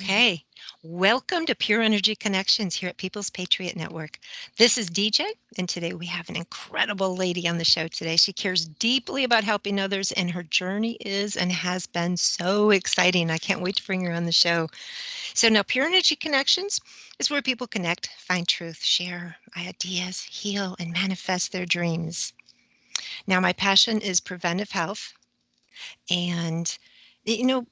Okay, welcome to Pure Energy Connections here at People's Patriot Network. This is DJ, and today we have an incredible lady on the show today. She cares deeply about helping others, and her journey is and has been so exciting. I can't wait to bring her on the show. So now Pure Energy Connections is where people connect, find truth, share ideas, heal, and manifest their dreams. Now my passion is preventive health, and you know,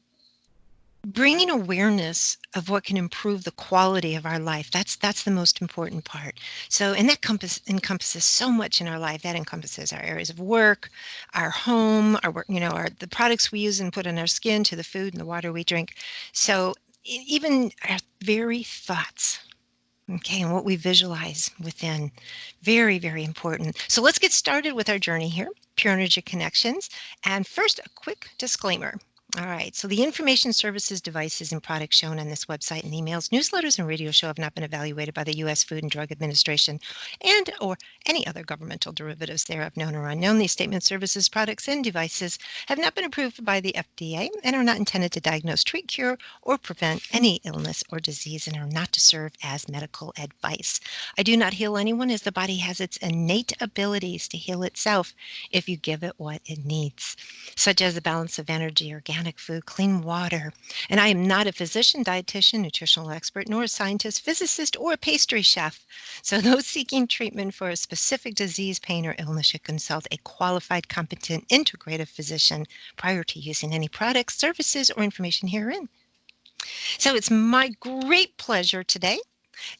bringing awareness of what can improve the quality of our life. That's the most important part. So, and that encompasses so much in our life. That encompasses our areas of work, our home, our work, the products we use and put on our skin, to the food and the water we drink. So even our very thoughts. Okay, and what we visualize within. Very, very important. So let's get started with our journey here, Pure Energy Connections. And first, a quick disclaimer. All right, so the information, services, devices, and products shown on this website and emails, newsletters, and radio show have not been evaluated by the U.S. Food and Drug Administration and or any other governmental derivatives thereof, known or unknown. These statements, services, products, and devices have not been approved by the FDA and are not intended to diagnose, treat, cure, or prevent any illness or disease, and are not to serve as medical advice. I do not heal anyone, as the body has its innate abilities to heal itself if you give it what it needs, such as a balance of energy, organic food, clean water. And I am not a physician, dietitian, nutritional expert, nor a scientist, physicist, or a pastry chef. So those seeking treatment for a specific disease, pain, or illness should consult a qualified, competent, integrative physician prior to using any products, services, or information herein. So it's my great pleasure today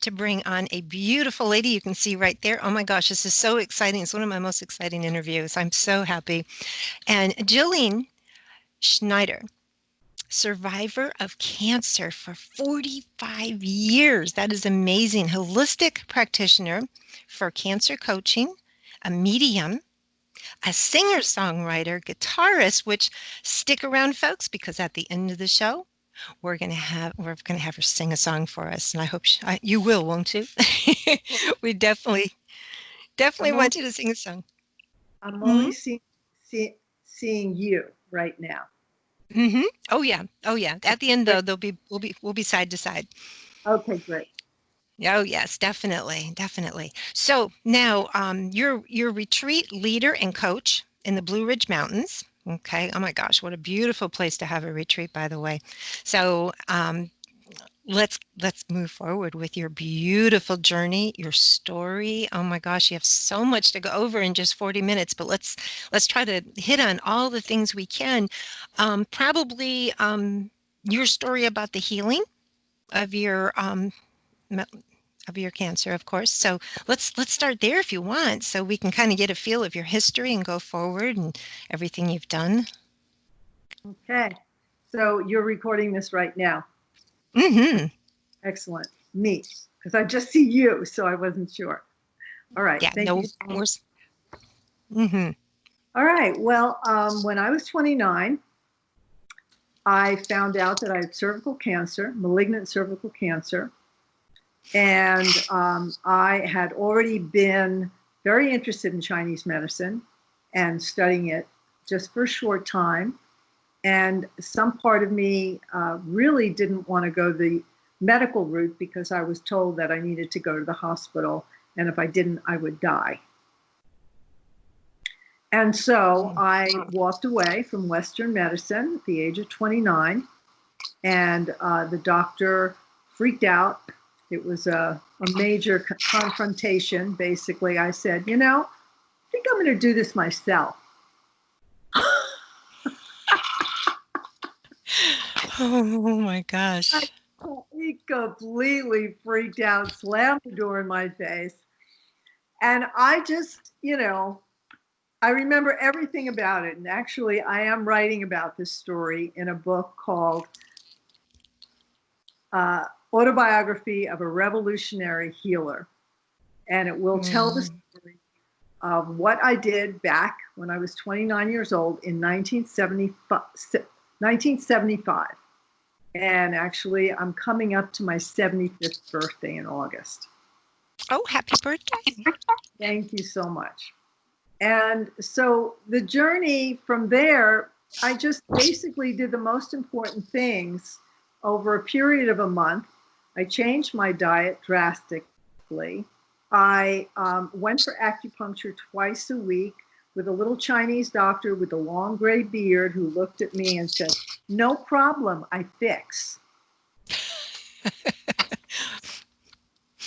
to bring on a beautiful lady you can see right there. Oh my gosh, this is so exciting. It's one of my most exciting interviews. I'm so happy. And Ayn Schneider, survivor of cancer for 45 years. That is amazing. Holistic practitioner for cancer coaching, a medium, a singer-songwriter, guitarist, which stick around, folks, because at the end of the show, we're gonna have her sing a song for us, and I hope you will, won't you? We definitely I'm only, want you to sing a song. I'm Hmm. only seeing you right now. Hmm. Oh yeah. Oh yeah. At the end though, we'll be side to side. Okay, great. Oh yes, definitely, definitely. So now, you're retreat leader and coach in the Blue Ridge Mountains. Okay. Oh my gosh, what a beautiful place to have a retreat, by the way. So let's move forward with your beautiful journey, your story. Oh my gosh, you have so much to go over in just 40 minutes, but let's try to hit on all the things we can. Probably your story about the healing of me- your cancer, of course. So let's start there if you want, so we can kind of get a feel of your history and go forward and everything you've done. Okay, so you're recording this right now. Mm-hmm. Excellent. Neat. Because I just see you, so I wasn't sure. All right. Yeah. Thank No. you so much. Mm-hmm. All right. Well, when I was 29, I found out that I had cervical cancer, malignant cervical cancer. And I had already been very interested in Chinese medicine and studying it just for a short time. And some part of me really didn't want to go the medical route because I was told that I needed to go to the hospital. And if I didn't, I would die. And so I walked away from Western medicine at the age of 29. And the doctor freaked out. It was a major confrontation. Basically, I said, I think I'm going to do this myself. Oh my gosh. He completely freaked out, slammed the door in my face. And I just, I remember everything about it. And actually, I am writing about this story in a book called Autobiography of a Revolutionary Healer. And it will tell the story of what I did back when I was 29 years old in 1975. And actually, I'm coming up to my 75th birthday in August. Oh, happy birthday. Thank you so much. And so the journey from there, I just basically did the most important things over a period of a month, I changed my diet drastically. I went for acupuncture twice a week with a little Chinese doctor with a long gray beard who looked at me and said, "No problem, I fix."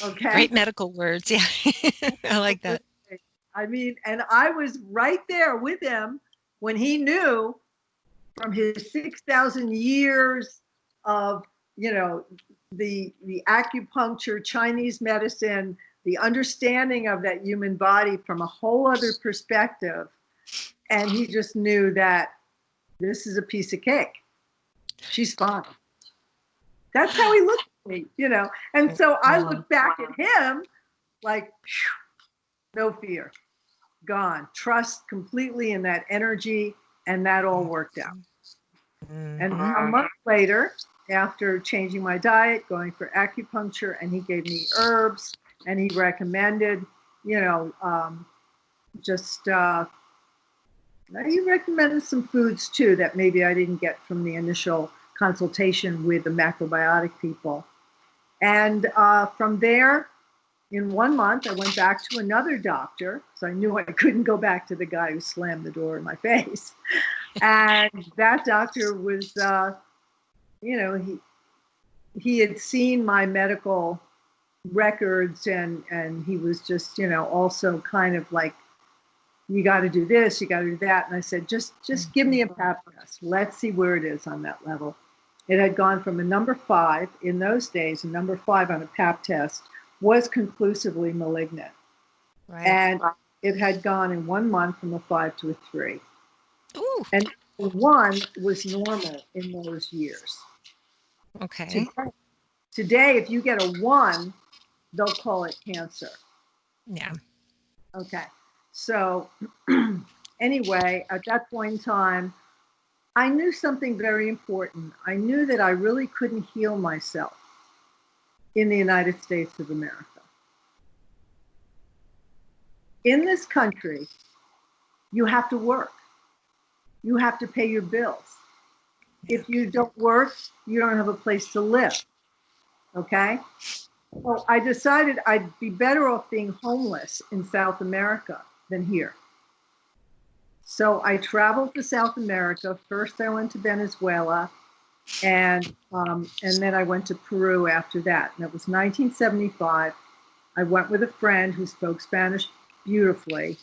Okay. Great medical words. Yeah. I like that. I mean, and I was right there with him when he knew from his 6,000 years of, you know, the acupuncture, Chinese medicine, the understanding of that human body from a whole other perspective. And he just knew that this is a piece of cake. She's fine. That's how he looked at me, you know. And so I look back at him like, whew, no fear, gone. Trust completely in that energy, and that all worked out. And a month later, after changing my diet, going for acupuncture, and he gave me herbs, and he recommended, you know, just he recommended some foods too that maybe I didn't get from the initial consultation with the macrobiotic people. And from there, in 1 month, I went back to another doctor, so I knew I couldn't go back to the guy who slammed the door in my face. And that doctor was, you know, he had seen my medical records, and he was just, you know, also kind of like, you got to do this, you got to do that. And I said, just give me a pap test. Let's see where it is on that level. It had gone from a number 5 in those days. A number 5 on a pap test was conclusively malignant. Right. And it had gone in 1 month from a 5 to a 3. Ooh. And 1 was normal in those years. Okay. Today, if you get a 1, they'll call it cancer. Yeah. Okay. So anyway, at that point in time, I knew something very important. I knew that I really couldn't heal myself in the United States of America. In this country, you have to work. You have to pay your bills. If you don't work, you don't have a place to live. Okay? So I decided I'd be better off being homeless in South America than here. So I traveled to South America. First, I went to Venezuela, and then I went to Peru after that. And it was 1975. I went with a friend who spoke Spanish beautifully,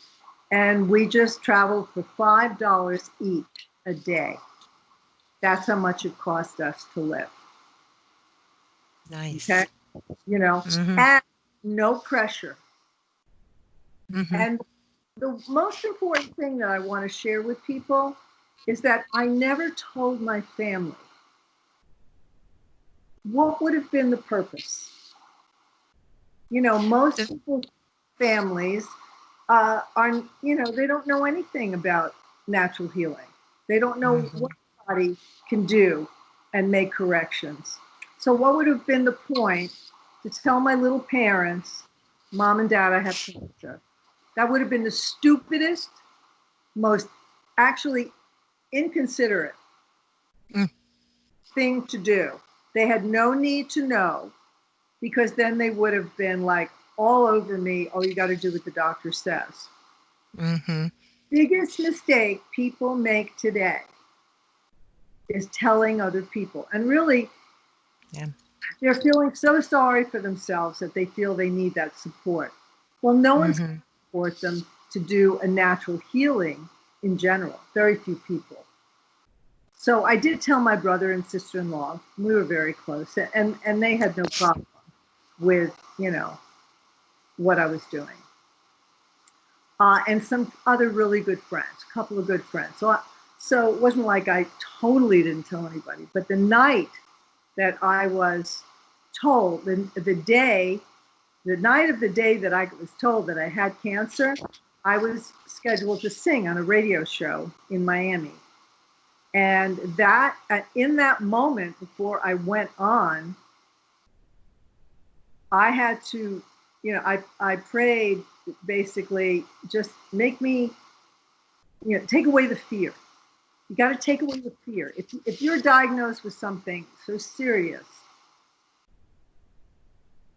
and we just traveled for $5 each a day. That's how much it cost us to live. Nice. Okay, you know, and no pressure. And the most important thing that I want to share with people is that I never told my family what would have been the purpose. You know, most people's families are, you know, they don't know anything about natural healing. They don't know what the body can do and make corrections. So what would have been the point to tell my little parents, Mom and Dad, I have cancer? That would have been the stupidest, most actually inconsiderate thing to do. They had no need to know, because then they would have been like all over me. Oh, you got to do what the doctor says. Biggest mistake people make today is telling other people. And really, they're feeling so sorry for themselves that they feel they need that support. Well, no one's going to support them to do a natural healing in general. Very few people. So I did tell my brother and sister-in-law. We were very close, and they had no problem with, you know, what I was doing. And some other really good friends, a couple of good friends. So it wasn't like I totally didn't tell anybody. But the night that I was told, the night of the day that I was told that I had cancer, I was scheduled to sing on a radio show in Miami. And that, in that moment before I went on, I had to, you know, I prayed, basically, just make me, you know, take away the fear. You got to take away the fear. If you're diagnosed with something so serious,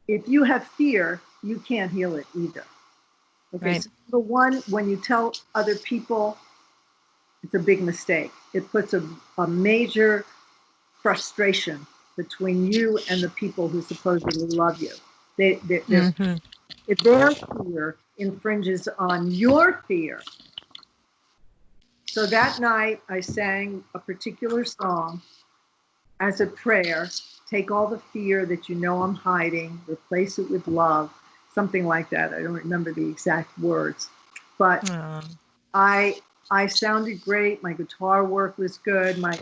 if you have fear, you can't heal it either. Okay, Right. so number one, when you tell other people, it's a big mistake. It puts a major frustration between you and the people who supposedly love you. Mm-hmm. If their fear infringes on your fear. So that night, I sang a particular song as a prayer. Take all the fear that you know I'm hiding, replace it with love, something like that. I don't remember the exact words, but Oh. I I sounded great. My guitar work was good. My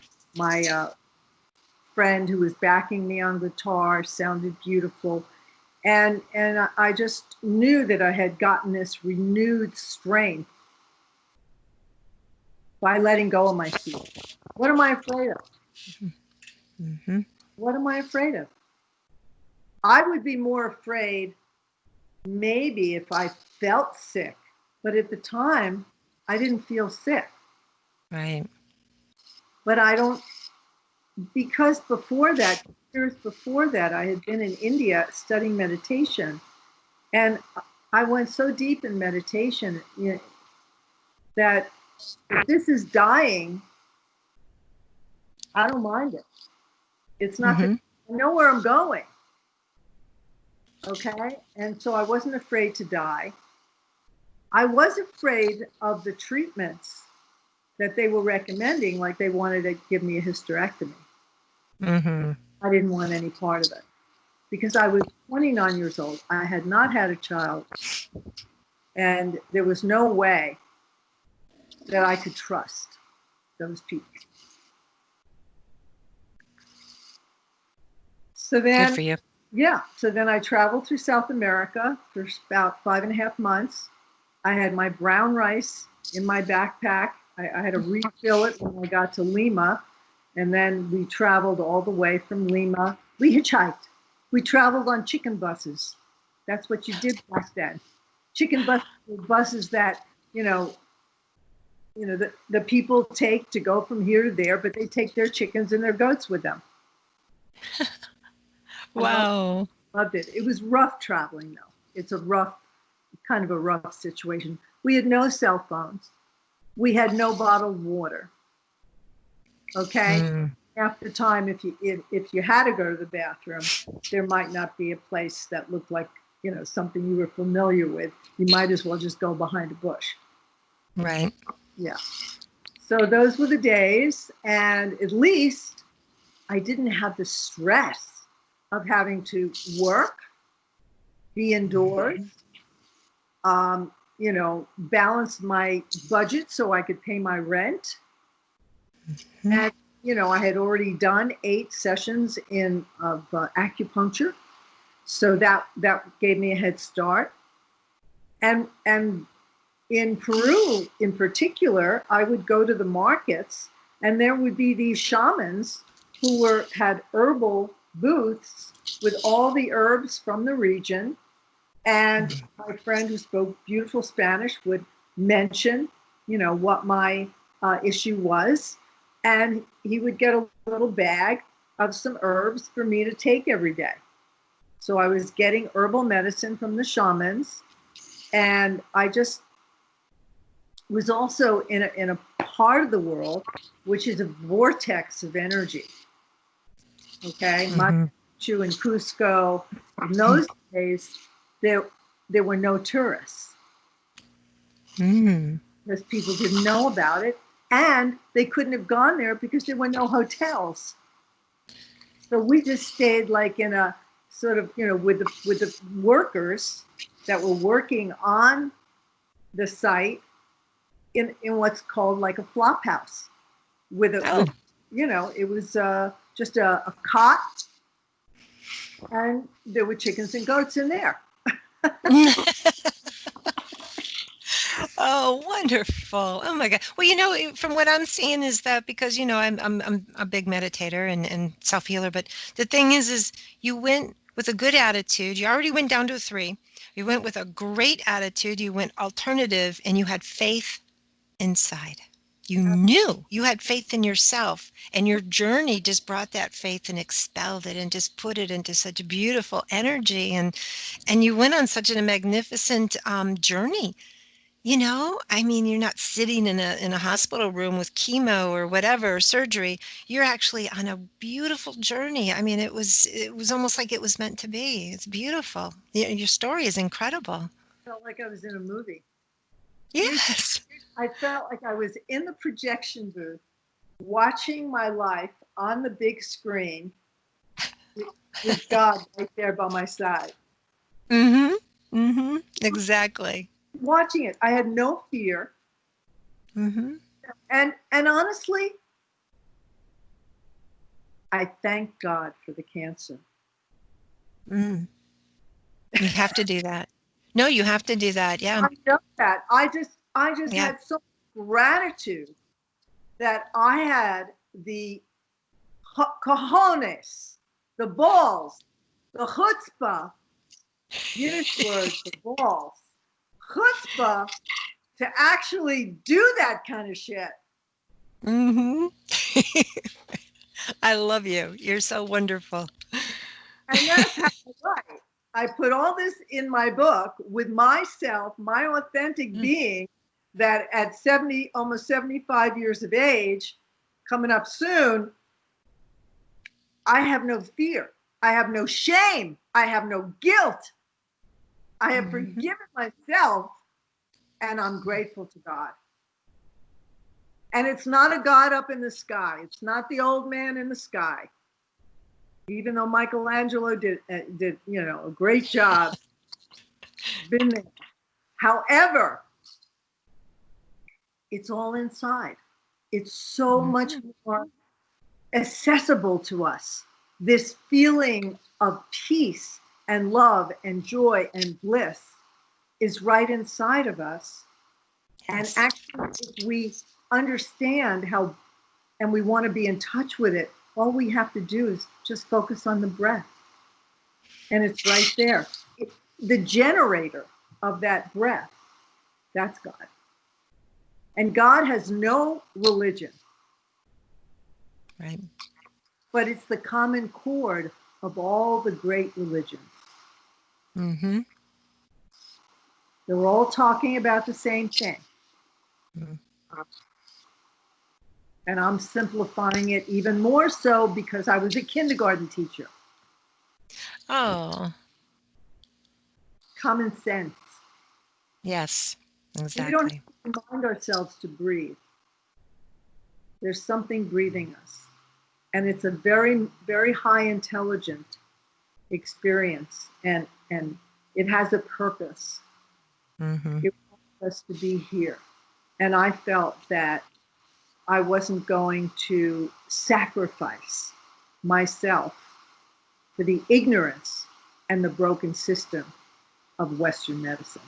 friend who was backing me on guitar sounded beautiful, and I just knew that I had gotten this renewed strength by letting go of my fear. What am I afraid of? Mm-hmm. What am I afraid of? I would be more afraid maybe if I felt sick, but at the time I didn't feel sick. Right. But I don't, because before that, years before that, I had been in India studying meditation, and I went so deep in meditation, that if this is dying, I don't mind it. It's not that Mm-hmm. I know where I'm going. Okay. And so I wasn't afraid to die. I was afraid of the treatments that they were recommending, like they wanted to give me a hysterectomy. Mm-hmm. I didn't want any part of it because I was 29 years old. I had not had a child, and there was no way that I could trust those people. So Good then, for you. yeah, so then I traveled through South America for about 5.5 months. I had my brown rice in my backpack. I had to refill it when I got to Lima. And then we traveled all the way from Lima. We hitchhiked. We traveled on chicken buses. That's what you did back then. Chicken buses that, you know, the people take to go from here to there, but they take their chickens and their goats with them. I Wow. loved it. It was rough traveling though. It's a rough, kind of a rough situation. We had no cell phones. We had no bottled water. Okay. Mm. Half the time, if you had to go to the bathroom, there might not be a place that looked like something you were familiar with. You might as well just go behind a bush. Right. Yeah. So those were the days, and at least I didn't have the stress of having to work, be indoors, balance my budget so I could pay my rent. Mm-hmm. And I had already done 8 sessions of acupuncture, so that gave me a head start. And in Peru, in particular, I would go to the markets, and there would be these shamans who had herbal booths with all the herbs from the region. And my friend who spoke beautiful Spanish would mention, what my issue was, and he would get a little bag of some herbs for me to take every day. So I was getting herbal medicine from the shamans, and I just was also in a part of the world which is a vortex of energy. Okay, Mm-hmm. Machu and Cusco. In those days, there were no tourists Mm. because people didn't know about it, and they couldn't have gone there because there were no hotels. So we just stayed like in a sort of, with the workers that were working on the site in what's called like a flop house Oh. it was just a cot, and there were chickens and goats in there. Oh, wonderful. Oh my God. Well, from what I'm seeing is that because, I'm a big meditator and self-healer, but the thing is you went with a good attitude. You already went down to a 3. You went with a great attitude. You went alternative and you had faith inside. You knew, you had faith in yourself, and your journey just brought that faith and expelled it and just put it into such beautiful energy. And you went on such a magnificent journey. I mean, you're not sitting in a hospital room with chemo or whatever, surgery. You're actually on a beautiful journey. I mean, it was almost like it was meant to be. It's beautiful. Your story is incredible. Felt like I was in a movie. Seriously, Yes. I felt like I was in the projection booth watching my life on the big screen with God right there by my side. Mhm. Mhm. Exactly. Watching it, I had no fear. Mhm. And honestly, I thank God for the cancer. Mm. You have to do that. No, you have to do that. Yeah. I know that. I just Yeah. had so much gratitude that I had the cojones, the balls, the chutzpah, Yiddish word for balls, chutzpah to actually do that kind of shit. Mhm. I love you. You're so wonderful. And that's how I write. I put all this in my book with myself, my authentic Mm. being, that at 70, almost 75 years of age, coming up soon, I have no fear. I have no shame. I have no guilt. I have Mhm. forgiven myself and I'm grateful to God. And it's not a God up in the sky. It's not the old man in the sky. Even though Michelangelo did a great job, been there. However, it's all inside. It's so much Mhm. more accessible to us. This feeling of peace and love and joy and bliss is right inside of us. And Yes. actually, if we understand how and we want to be in touch with it, all we have to do is just focus on the breath. And it's right there. The generator of that breath, that's God. And God has no religion, Right. but it's the common chord of all the great religions. Mhm. They're all talking about the same thing. Mm. And I'm simplifying it even more so because I was a kindergarten teacher. Oh, Common sense. yes. We don't Exactly. have to remind ourselves to breathe. There's something breathing us. And it's a very, very high intelligent experience. And it has a purpose. Mhm. It wants us to be here. And I felt that I wasn't going to sacrifice myself for the ignorance and the broken system of Western medicine.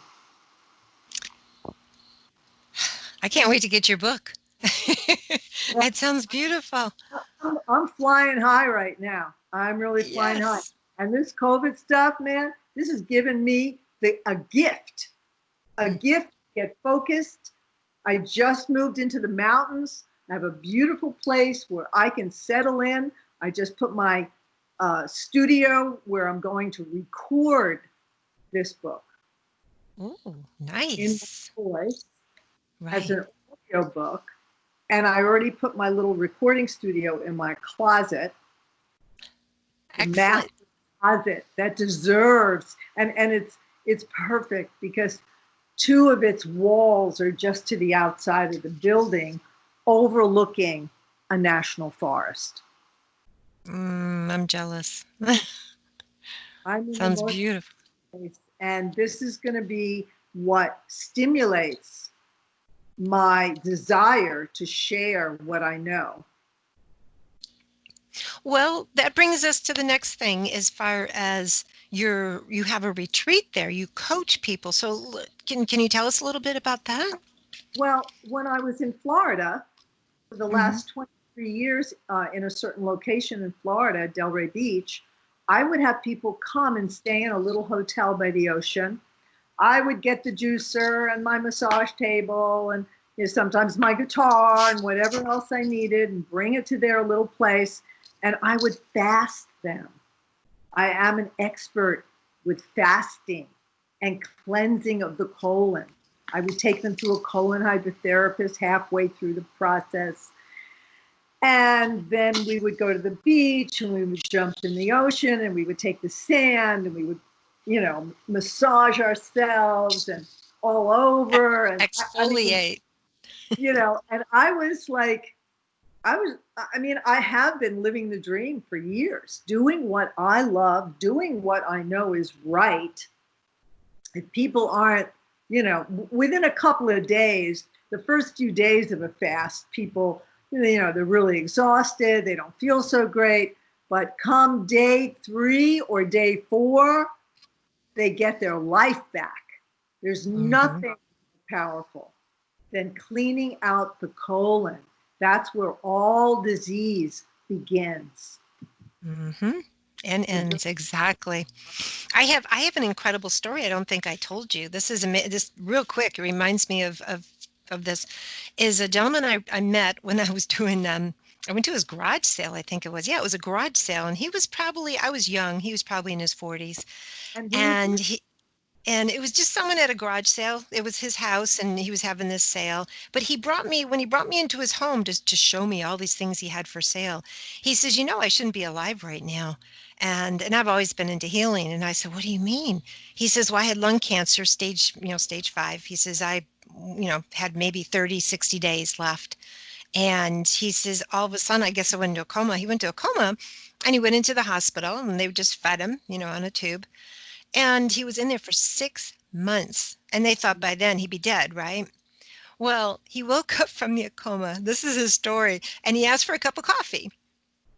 I can't wait to get your book. Well, It sounds beautiful. I'm flying high right now. I'm really flying high. Yes. And this COVID stuff, man, this has given me a Mm. gift to get focused. I just moved into the mountains. I have a beautiful place where I can settle in. I just put my studio where I'm going to record this book Ooh, in nice. my voice as Right. an audio book. And I already put my little recording studio in my closet, the master Excellent. closet that deserves, and it's perfect because two of its walls are just to the outside of the building, overlooking a national forest. I'm jealous. I'm in the Sounds most beautiful. place, and this is going to be what stimulates my desire to share what I know. Well, that brings us to the next thing as far as you have a retreat there. You coach people. So can you tell us a little bit about that? Well, when I was in Florida for the Hmm. last 23 years in a certain location in Florida, Delray Beach, I would have people come and stay in a little hotel by the ocean. I would get the juicer and my massage table and sometimes my guitar and whatever else I needed, and bring it to their little place. And I would fast them. I am an expert with fasting and cleansing of the colon. I would take them to a colon hydrotherapist halfway through the process. And then we would go to the beach and we would jump in the ocean and we would take the sand and we would, massage ourselves and all over. And Exfoliate. and I was like, I have been living the dream for years, doing what I love, doing what I know is right. If people aren't, within a couple of days, the first few days of a fast, people, they're really exhausted. They don't feel so great. But come day 3 or day 4, they get their life back. There's nothing powerful than cleaning out the colon. That's where all disease begins. And ends, exactly. I have an incredible story. I don't think I told you. This is this real quick. It reminds me of this. Is a gentleman I met when I was doing I went to his garage sale, I think it was. Yeah, it was a garage sale, and I was young. He was probably in his 40s, and and it was just someone at a garage sale. It was his house, and he was having this sale. But when he brought me into his home just to show me all these things he had for sale, he says, I shouldn't be alive right now. And I've always been into healing. And I said, what do you mean? He says, well, I had lung cancer, stage 5. He says, I, had maybe 30, 60 days left. And he says, all of a sudden, I guess I went into a coma. He went to a coma and he went into the hospital and they just fed him, on a tube. And he was in there for 6 months. And they thought by then he'd be dead, right? Well, he woke up from the coma. This is his story. And he asked for a cup of coffee.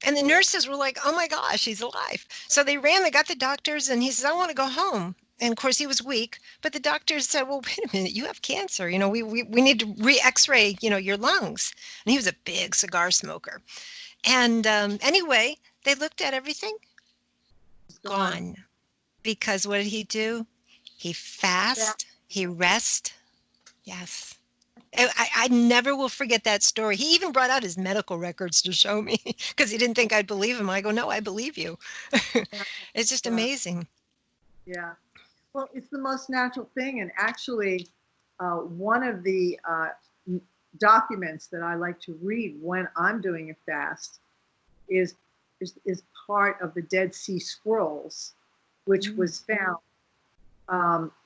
And the nurses were like, oh my gosh, he's alive. So they got the doctors, and he says, I want to go home. And of course he was weak, but the doctors said, well, wait a minute, you have cancer. We need to re-x-ray, your lungs. And he was a big cigar smoker. And anyway, they looked at everything, gone. Because what did he do? He fast, he rest. Yes. I never will forget that story. He even brought out his medical records to show me because he didn't think I'd believe him. I go, no, I believe you. It's just amazing. Yeah. Well, it's the most natural thing. And actually, one of the documents that I like to read when I'm doing a fast is part of the Dead Sea Scrolls, which was found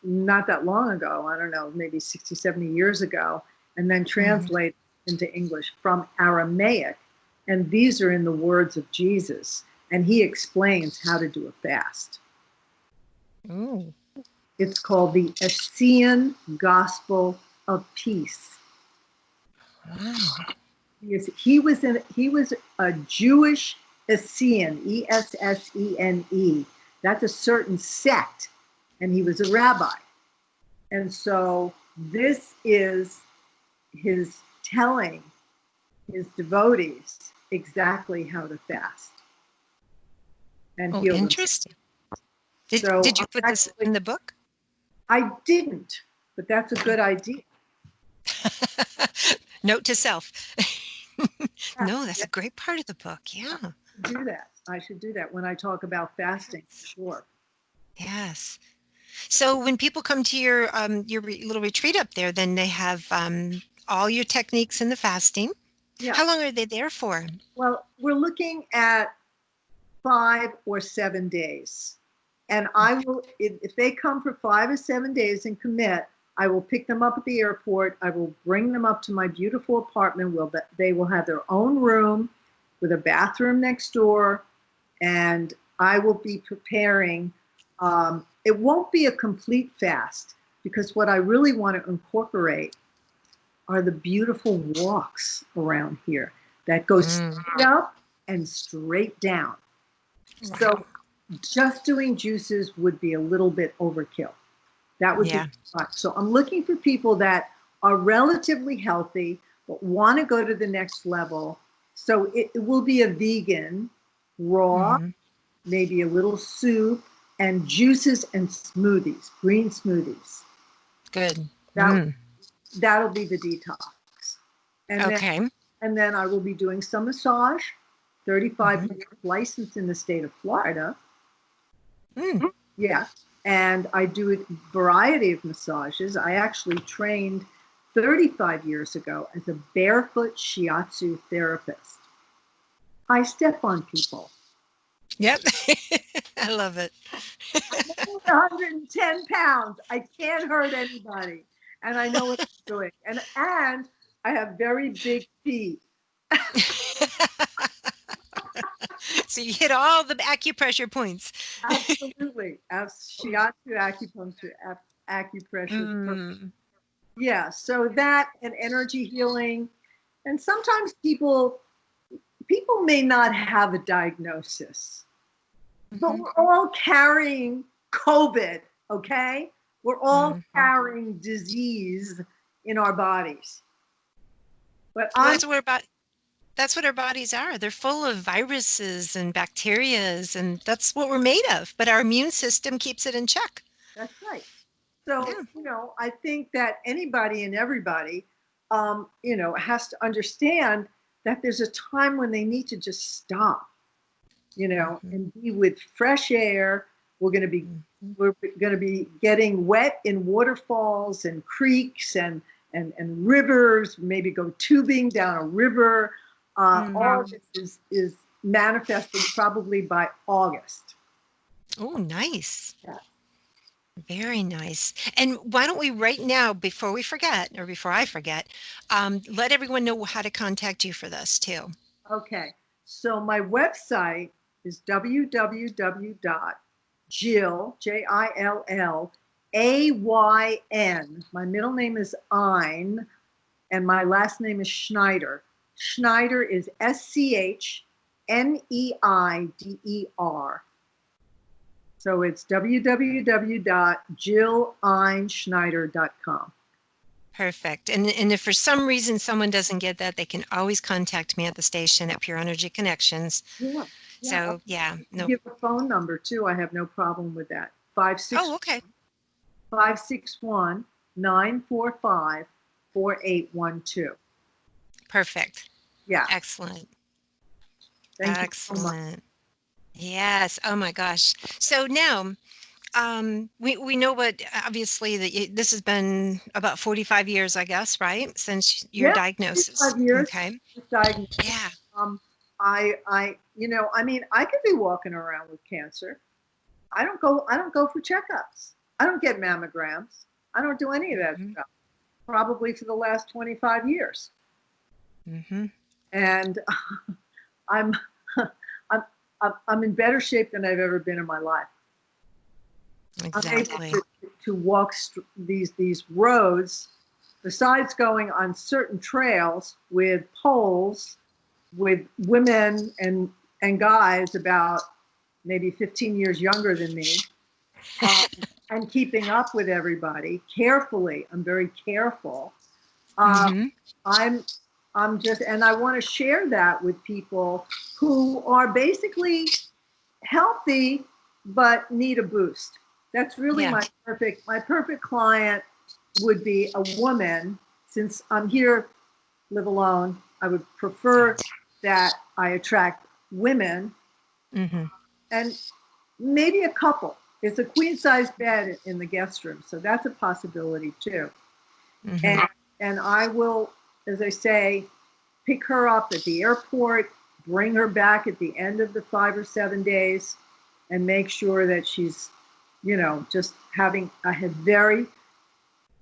not that long ago, I don't know, maybe 60, 70 years ago, and then translated into English from Aramaic. And these are in the words of Jesus. And he explains how to do a fast. Ooh. It's called the Essene Gospel of Peace. Wow. He was a Jewish Essene, Essene. That's a certain sect, and he was a rabbi. And so this is his telling his devotees exactly how to fast and heal them. Interesting. Did you put this in the book? I didn't, but that's a good idea. Note to self. No, that's a great part of the book. Yeah. Do that. I should do that when I talk about fasting. Sure. Yes. So when people come to your little retreat up there, then they have all your techniques in the fasting. Yeah. How long are they there for? Well, we're looking at 5 or 7 days. And I will, if they come for 5 or 7 days and commit, I will pick them up at the airport. I will bring them up to my beautiful apartment. They will have their own room with a bathroom next door. And I will be preparing. It won't be a complete fast because what I really want to incorporate are the beautiful walks around here that go straight up and straight down. Wow. So just doing juices would be a little bit overkill. That would be fun. So I'm looking for people that are relatively healthy but want to go to the next level. So it will be a vegan, raw, maybe a little soup, and juices and smoothies, green smoothies. Good. That'll be the detox. And then Okay. I will be doing some massage. 35 Mhm. years licensed in the state of Florida. Mm. Yeah. And I do a variety of massages. I actually trained 35 years ago as a barefoot shiatsu therapist. I step on people. Yep. I love it. I'm only 110 pounds. I can't hurt anybody. And I know what I'm doing. And I have very big feet. So you hit all the acupressure points. Absolutely. Shiatsu acupuncture, acupressure. Mm. Yeah. So that and energy healing. And sometimes people may not have a diagnosis, but Mhm. we're all carrying COVID, okay? We're all Mhm. carrying disease in our bodies. But Well, I'm that's what our bodies are. They're full of viruses and bacterias, and that's what we're made of. But our immune system keeps it in check. That's right. So, Yeah. I think that anybody and everybody, has to understand that there's a time when they need to just stop, Mhm. and be with fresh air. We're going to be Mhm. we're going to be getting wet in waterfalls and creeks and rivers. Maybe go tubing down a river. All of Mm. this is manifesting probably by August. Oh, nice. Yeah. Very nice. And why don't we right now, before we forget, or before I forget, let everyone know how to contact you for this too. Okay. So my website is www.Jill, Jillayn. My middle name is Ayn, and my last name is Schneider. Schneider is Schneider. So it's www.jillinschneider.com. Perfect. And if for some reason someone doesn't get that, they can always contact me at the station at Pure Energy Connections. Yeah. Yeah. So yeah, no. Give a phone number too. I have no problem with that. 56 Oh, okay. 561 945 4812. Perfect. Yeah. Excellent. Thank you so much. Excellent. Yes. Oh my gosh. So now, we know what obviously that this has been about 45 years, I guess, right? Since your Yeah. diagnosis. 5 years Okay. diagnosed. Yeah. Um, I could be walking around with cancer. I don't go for checkups. I don't get mammograms. I don't do any of that Hmm. stuff. Probably for the last 25 years. Hmm. And I'm, I'm, I'm in better shape than I've ever been in my life. I'm able Exactly. to walk these roads, besides going on certain trails with poles, with women and guys about maybe 15 years younger than me, um, and keeping up with everybody carefully. I'm very careful. Uh, Hmm. I'm I'm just, and I want to share that with people who are basically healthy but need a boost. That's really Yeah. my perfect client would be a woman. Since I'm here, live alone, I would prefer that I attract women Hmm. and maybe a couple. It's a queen size bed in the guest room, so that's a possibility too. Hmm. And I will, as I say, pick her up at the airport, bring her back at the end of the 5 or 7 days, and make sure that she's, just having a very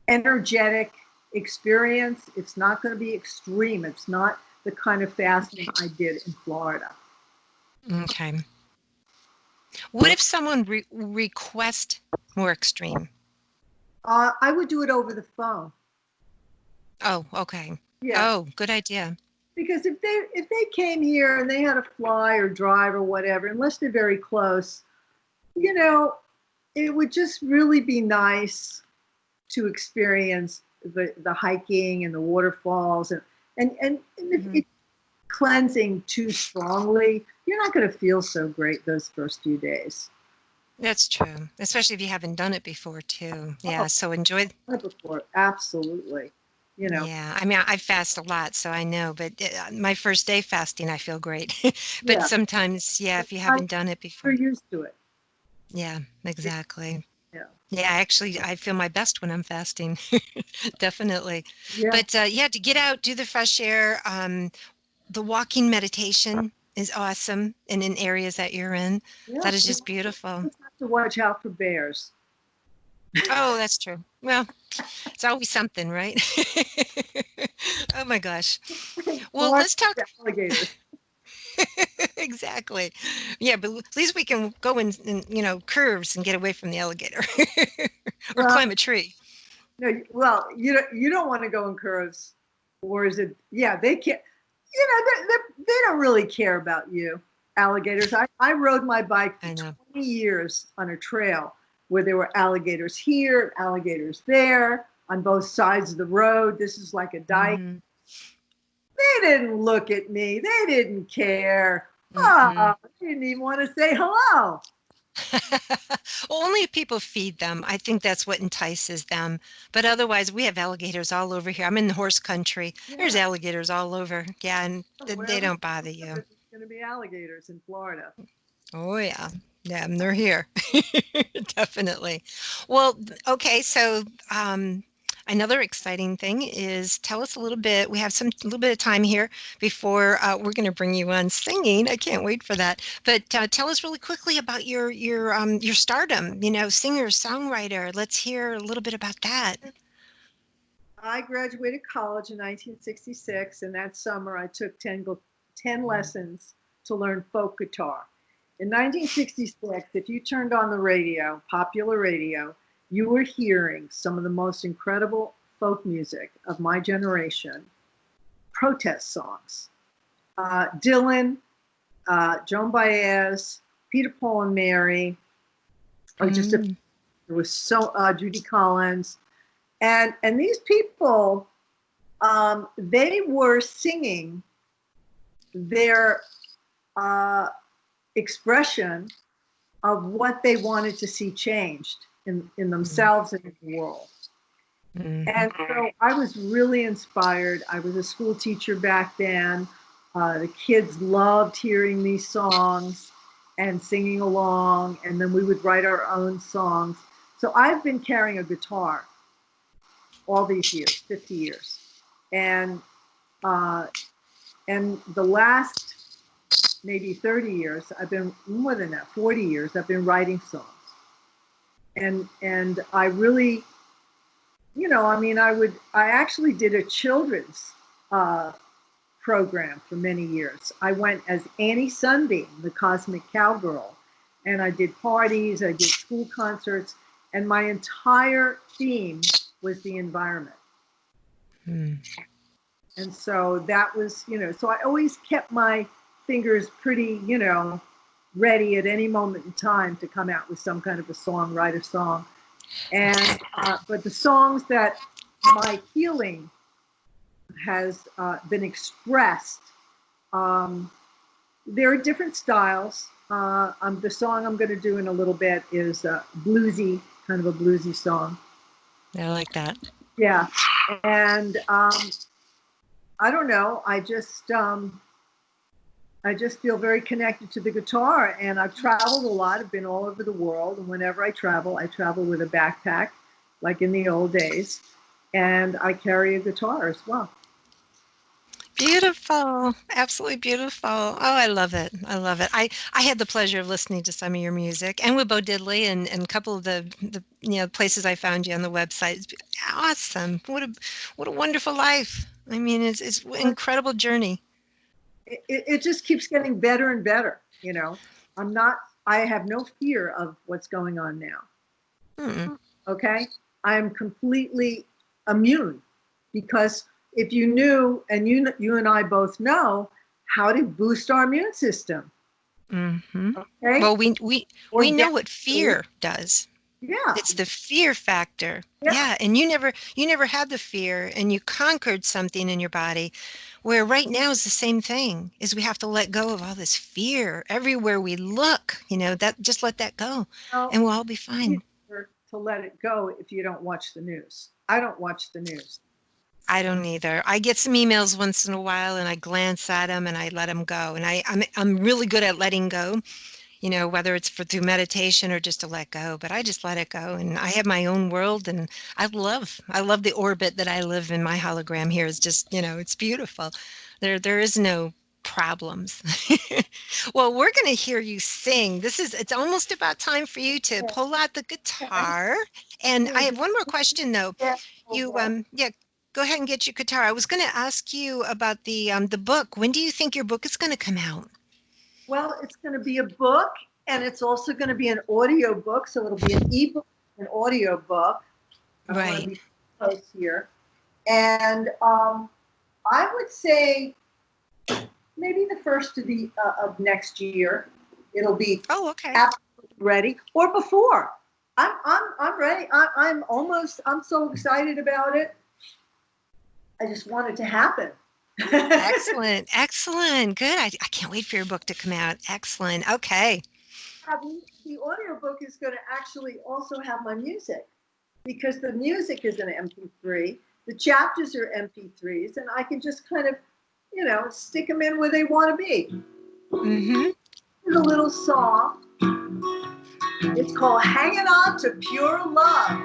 energetic experience. It's not going to be extreme. It's not the kind of fasting I did in Florida. Okay. What if someone request more extreme? I would do it over the phone. Oh, okay. Yeah, Oh, good idea. because if they came here and they had to fly or drive or whatever, unless they're very close, you know, it would just really be nice to experience the hiking and the waterfalls and if Hmm. it's cleansing too strongly, you're not going to feel so great those first few days. That's true, especially if you haven't done it before too. Oh, Yeah, so enjoy. before, absolutely. you know. Yeah, I mean, I fast a lot, so I know, but my first day fasting, I feel great. But Yeah, sometimes, yeah, but if you I'm haven't done it you're before. used to it. Yeah, exactly. Yeah, Yeah, actually, I feel my best when I'm fasting. Definitely. yeah, But yeah, to get out, do the fresh air, the walking meditation is awesome. And in areas that you're in, yeah. that is You just beautiful. just have to watch out for bears. Oh, that's true. Well, it's always something, right? Oh my gosh. Well, Watch let's talk. the alligators. Exactly. Yeah, but at least we can go in curves and get away from the alligator or Well, climb a tree. no, well, you don't want to go in curves, or is it? Yeah, they can't. You know, they don't really care about you, alligators. I rode my bike for I know. 20 years on a trail where there were alligators here, alligators there, on both sides of the road. This is like a dike. Hmm. They didn't look at me. They didn't care. Mm-mm. They didn't even want to say hello. Only if people feed them. I think that's what entices them. But otherwise, we have alligators all over here. I'm in the horse country. There's Yeah, alligators all over. Yeah, and they wherever don't bother you. there's going to be alligators in Florida. Oh, yeah. Yeah, and they're here. Definitely. Well, okay, so another exciting thing is tell us a little bit. We have some a little bit of time here before we're going to bring you on singing. I can't wait for that. But tell us really quickly about your stardom. Singer, songwriter. Let's hear a little bit about that. I graduated college in 1966, and that summer I took 10 lessons to learn folk guitar. In 1966, if you turned on the radio, popular radio, you were hearing some of the most incredible folk music of my generation, protest songs. Dylan, Joan Baez, Peter, Paul, and Mary, or just a, Mm, there was so Judy Collins, and these people, they were singing their uh, expression of what they wanted to see changed in mm, themselves and in the world. mhm. And so I was really inspired. I was a school teacher back then. The kids loved hearing these songs and singing along, and then we would write our own songs. So I've been carrying a guitar all these years, 50 years. And uh, and the last maybe 30 years, I've been more than that, 40 years, I've been writing songs. And I really, I mean, I actually did a children's uh, program for many years. I went as Annie Sunbeam, the cosmic cowgirl, and I did parties, I did school concerts, and my entire theme was the environment. Mm. And so that was, so I always kept my fingers pretty, ready at any moment in time to come out with some kind of a song, write a song. And, but the songs that my healing has been expressed, um, there are different styles. The song I'm going to do in a little bit is bluesy, kind of a bluesy song. I like that. Yeah. And I don't know. I just feel very connected to the guitar, and I've traveled a lot. I've been all over the world, and whenever I travel with a backpack, like in the old days, and I carry a guitar as well. Beautiful. Absolutely beautiful. Oh, I love it. I love it. I had the pleasure of listening to some of your music and with Bo Diddley and a couple of the places I found you on the website. It's awesome. What a wonderful life. I mean, it's an incredible journey. It just keeps getting better and better. I'm not. I have no fear of what's going on now. Hmm. Okay, I am completely immune because if you knew, and you and I both know how to boost our immune system. Hmm. Okay, Well, we know what organically, fear does. yeah, It's the fear factor. yeah. Yeah, and you never had the fear and you conquered something in your body where right now is the same thing is we have to let go of all this fear everywhere we look, that just let that go Well, and we'll all be fine. easier to let it go if you don't watch the news. I don't watch the news. I don't either. I get some emails once in a while and I glance at them and I let them go. And I'm really good at letting go, whether it's through meditation or just to let go, but I just let it go and I have my own world and I love the orbit that I live in. My hologram here is just, it's beautiful. There is no problems. Well, we're going to hear you sing. It's almost about time for you to Yeah. pull out the guitar. And I have one more question though. Yeah. Yeah, go ahead and get your guitar. I was going to ask you about the book. When do you think your book is going to come out? Well, it's going to be a book, and it's also going to be an audio book. So it'll be an ebook, an audio book. I want to Right. be close here, and I would say maybe the first of next year, it'll be Oh, okay. absolutely ready, or before. I'm ready. I'm so excited about it. I just want it to happen. Excellent. Excellent. Good. I can't wait for your book to come out. Excellent. Okay. The audiobook is going to actually also have my music, because the music is an MP3, the chapters are MP3s, and I can just kind of, stick them in where they want to be. Mm-hmm. Here's a little song. It's called Hanging On to Pure Love.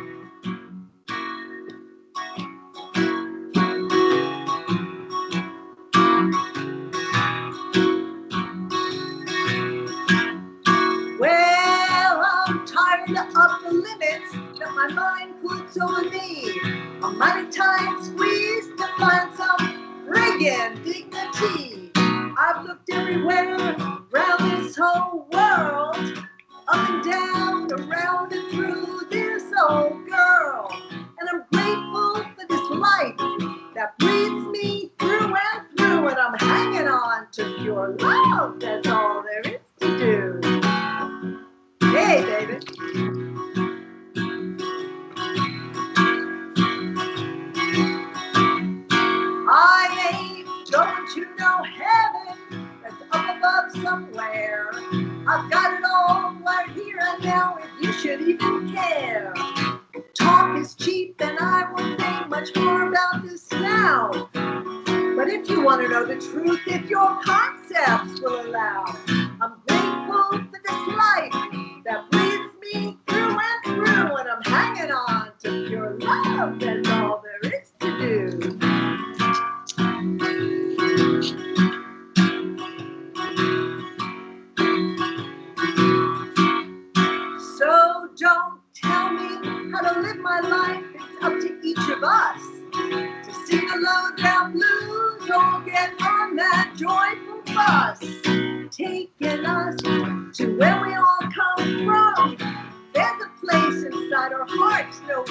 Well, I'm tired of the limits that my mind puts on me. I'm mighty tight squeezed to find some friggin' dignity. I've looked everywhere around this whole world, up and down, around and through this old girl. And I'm grateful for this life that breathes me through and through. And I'm hanging on to pure love. That's all there is to do. Hey, baby. I ain't going to no heaven that's up above somewhere. I've got it all right here and now, if you should even care. Talk is cheap and I won't say much more about this now. But if you want to know the truth, if your concepts will allow, I'm grateful for this life that breathes me through and through. And I'm hanging on to pure love. That's all there is to do. So don't tell me how to live my life. It's up to each of us to sing a low down blues or get on that joyful bus, taking us to where we all come from. There's a place inside our hearts, no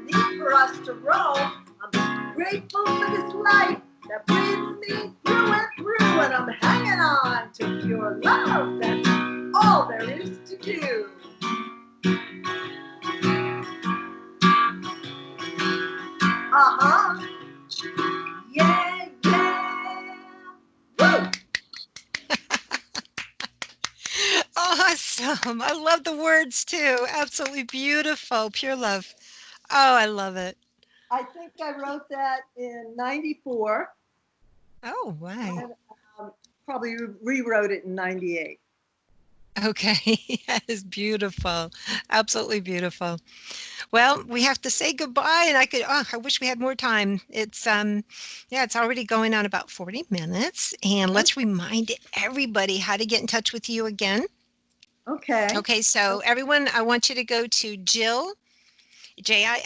need for us to roam. I'm grateful for this life that breathes me through and through, and I'm hanging on to pure love. That's all there is to do. Uh-huh. Yeah, yeah. Woo! Awesome. I love the words too. Absolutely beautiful. Pure love. Oh, I love it. I think I wrote that in 94 Oh, why? and probably rewrote it in 98. Okay. That is beautiful. Absolutely beautiful. Well, we have to say goodbye and I wish we had more time. Yeah, it's already going on about 40 minutes and let's remind everybody how to get in touch with you again. Okay. Okay, so everyone, I want you to go to Jill, Jillayn,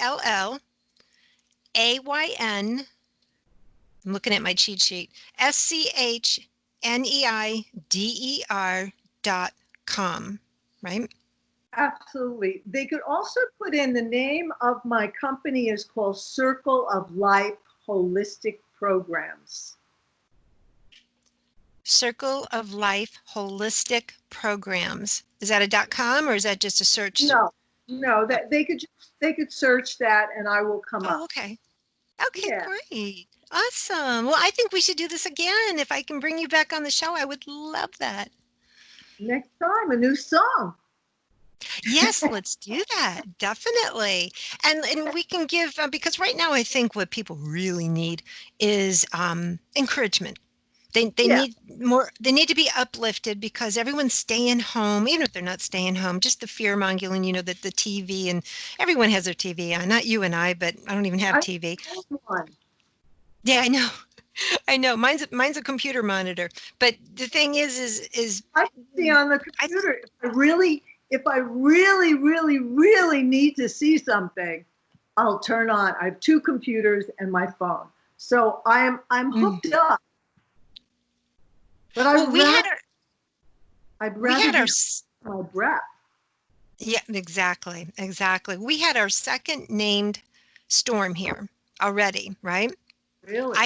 I'm looking at my cheat sheet, SCHNEIDER.com, right? Absolutely. They could also put in the name of my company is called Circle of Life Holistic Programs. Circle of Life Holistic Programs. Is that a .com or is that just a search? No, no, Oh, that they could search that and I will come oh, up. okay. Okay, Yeah. great. Awesome. Well, I think we should do this again. If I can bring you back on the show, I would love that. Next time, a new song. Yes, let's do that. Definitely. And we can give because right now I think what people really need is encouragement. They Yeah, need more, they need to be uplifted because everyone's staying home, even if they're not staying home, just the fear mongering, that the TV and everyone has their TV on, not you and I, but I don't even have I TV. have one. Yeah, I know. I know. Mine's a computer monitor. But the thing is I see on the I computer if I really need to see something, I'll turn on. I have two computers and my phone, so I'm mm. hooked up. But Well, I'd we rather had our be my breath. yeah, exactly. Exactly. We had our second named storm here already, right? Really?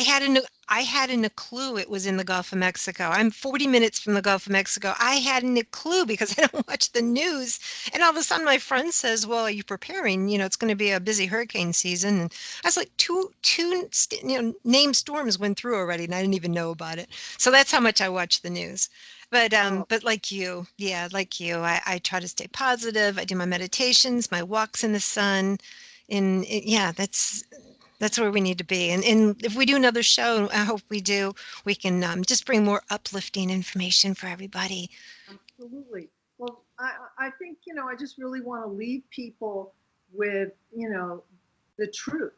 I hadn't a clue it was in the Gulf of Mexico. I'm 40 minutes from the Gulf of Mexico. I hadn't a clue because I don't watch the news. And all of a sudden my friend says, "Well, are you preparing? It's going to be a busy hurricane season." And I was like, named storms went through already and I didn't even know about it. So that's how much I watch the news. Oh, But like you, yeah, like you, I try to stay positive. I do my meditations, my walks in the sun. Yeah, that's where we need to be. And if we do another show, I hope we do, we can just bring more uplifting information for everybody. absolutely. Well, I think I just really want to leave people with the truth.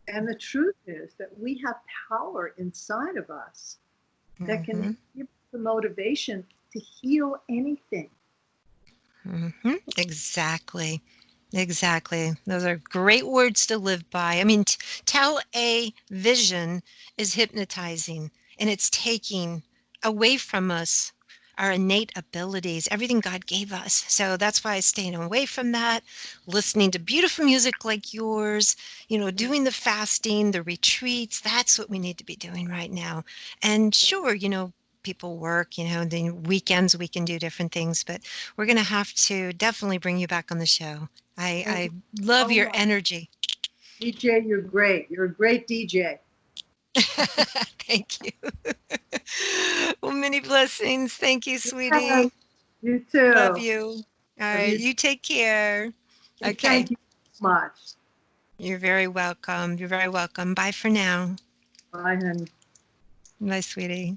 And the truth is that we have power inside of us that can Hmm. give us the motivation to heal anything. Hmm. Exactly. Exactly. Those are great words to live by. I mean, tell a vision is hypnotizing and it's taking away from us our innate abilities, everything God gave us. So that's why I stayed away from that, listening to beautiful music like yours, doing the fasting, the retreats. That's what we need to be doing right now. And sure, people work, the weekends we can do different things, but we're going to have to definitely bring you back on the show. Thank I you love so your much. energy. DJ, you're great. You're a great DJ. Thank you. Well, many blessings. Thank you, Yes, sweetie. you Love too. you. All Love right. you. You take care. And Okay. thank you so much. You're very welcome. You're very welcome. Bye for now. Bye, honey. Bye, sweetie.